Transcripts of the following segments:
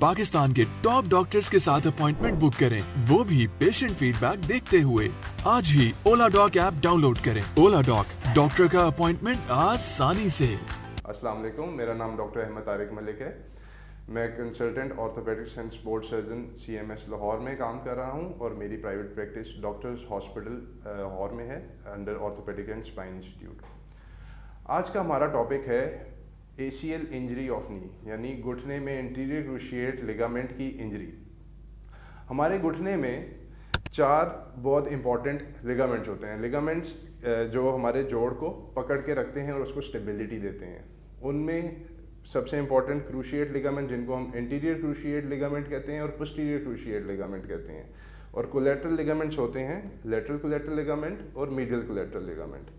पाकिस्तान के top doctors के साथ अपॉइंटमेंट बुक करें, वो भी पेशेंट फीडबैक देखते हुए। आज ही ओला डॉक ऐप डाउनलोड करें। ओला डॉक, डॉक्टर का अपॉइंटमेंट आसानी से। अस्सलाम वालेकुम, मेरा नाम डॉक्टर अहमद तारिक मलिक है। मैं consultant orthopaedics and sports surgeon CMS Lahore में काम कर रहा हूं और मेरी private practice doctors hospital Lahore में है under orthopaedic and spine institute. आज का हमारा टॉपिक है ACL इंजरी ऑफ नी, यानी घुटने में एंटीरियर क्रूशिएट लिगामेंट की इंजरी। हमारे घुटने में 4 बहुत इंपॉर्टेंट लिगामेंट्स होते हैं। लिगामेंट्स जो हमारे जोड़ को पकड़ के रखते हैं और उसको स्टेबिलिटी देते हैं। उनमें सबसे इंपॉर्टेंट क्रूशिएट लिगामेंट, जिनको हम एंटीरियर क्रूशिएट लिगामेंट कहते हैं और पोस्टीरियर क्रूशिएट लिगामेंट कहते हैं, और कोलैटरल लिगामेंट्स होते हैं लेटरल कोलैटरल लिगामेंट और मीडियल कोलैटरल लिगामेंट।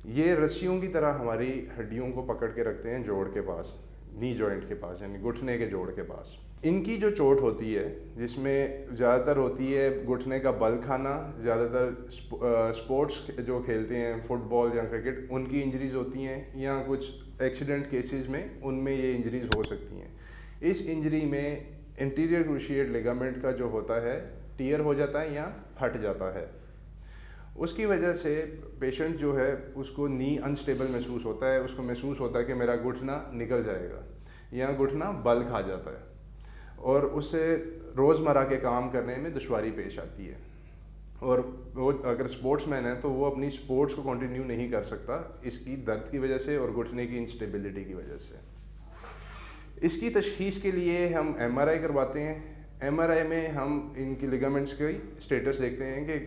ये रस्सियों की तरह हमारी हड्डियों को पकड़ के रखते हैं जोड़ के पास, नी जॉइंट के पास, यानी घुटने के जोड़ के पास। इनकी जो चोट होती है, जिसमें ज़्यादातर होती है घुटने का बल खाना, ज़्यादातर स्पोर्ट्स जो खेलते हैं फुटबॉल या क्रिकेट, उनकी इंजरीज होती हैं, या कुछ एक्सीडेंट केसेस में उनमें ये इंजरीज हो सकती हैं। इस इंजरी में एंटीरियर क्रूशिएट लिगामेंट का जो होता है टियर हो जाता है या फट जाता है। उसकी वजह से पेशेंट जो है उसको नी अनस्टेबल महसूस होता है, उसको महसूस होता है कि मेरा घुटना निकल जाएगा या घुटना बल खा जाता है, और उससे रोज़मर्रा के काम करने में दुश्वारी पेश आती है। और वो अगर स्पोर्ट्समैन है तो वो अपनी स्पोर्ट्स को कंटिन्यू नहीं कर सकता, इसकी दर्द की वजह से और घुटने की इंस्टेबिलिटी की वजह से। इसकी तशखीस के लिए हम MRI करवाते हैं। MRI में हम इनकी लिगामेंट्स की स्टेटस देखते हैं कि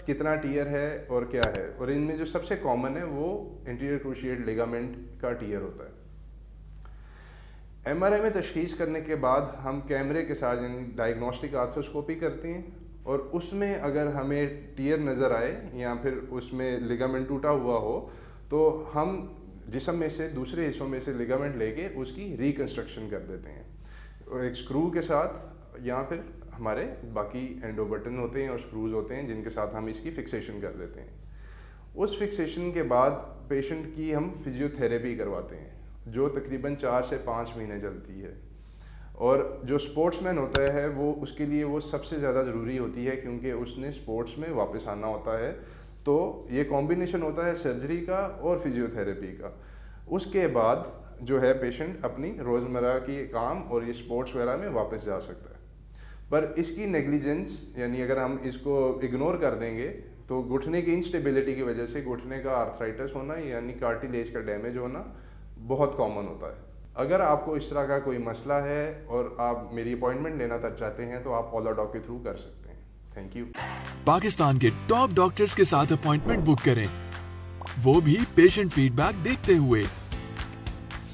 कितना टियर है और क्या है, और इनमें जो सबसे कॉमन है वो एंटीरियर क्रूशिएट लिगामेंट का टियर होता है। MRI में तशखीस करने के बाद हम कैमरे के साथ यानी डायग्नोस्टिक आर्थ्रोस्कोपी करते हैं, और उसमें अगर हमें टियर नज़र आए या फिर उसमें लिगामेंट टूटा हुआ हो तो हम जिस्म में से दूसरे हिस्सों में से लिगामेंट लेके उसकी रिकंस्ट्रक्शन कर देते हैं एक स्क्रू के साथ, या फिर हमारे बाकी एंडो बटन होते हैं और स्क्रूज होते हैं जिनके साथ हम इसकी फिक्सेशन कर देते हैं। उस फिक्सेशन के बाद पेशेंट की हम फिजियोथेरेपी करवाते हैं, जो तकरीबन 4 से 5 महीने चलती है। और जो स्पोर्ट्समैन होता है वो उसके लिए वो सबसे ज़्यादा ज़रूरी होती है, क्योंकि उसने स्पोर्ट्स में वापस आना होता है। तो ये कॉम्बिनेशन होता है सर्जरी का और फिजियोथेरेपी का। उसके बाद जो है पेशेंट अपनी रोज़मर्रा की काम और ये स्पोर्ट्स वगैरह में वापस जा सकता है। पर इसकी नेग्लिजेंस, यानी अगर हम इसको इग्नोर कर देंगे तो घुटने की इंस्टेबिलिटी की वजह से घुटने का आर्थराइटिस होना यानी कार्टिलेज का डैमेज होना बहुत कॉमन होता है। अगर आपको इस तरह का कोई मसला है और आप मेरी अपॉइंटमेंट लेना चाहते हैं तो आप ओला डॉक के थ्रू कर सकते हैं। Thank you. पाकिस्तान के टॉप डॉक्टर्स के साथ अपॉइंटमेंट बुक करें, वो भी पेशेंट फीडबैक देखते हुए।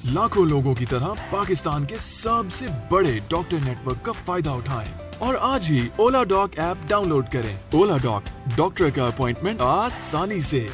लाखों लोगों की तरह पाकिस्तान के सबसे बड़े डॉक्टर नेटवर्क का फायदा उठाएं और आज ही ओला डॉक ऐप डाउनलोड करें। ओला डॉक, डॉक्टर का अपॉइंटमेंट आसानी से।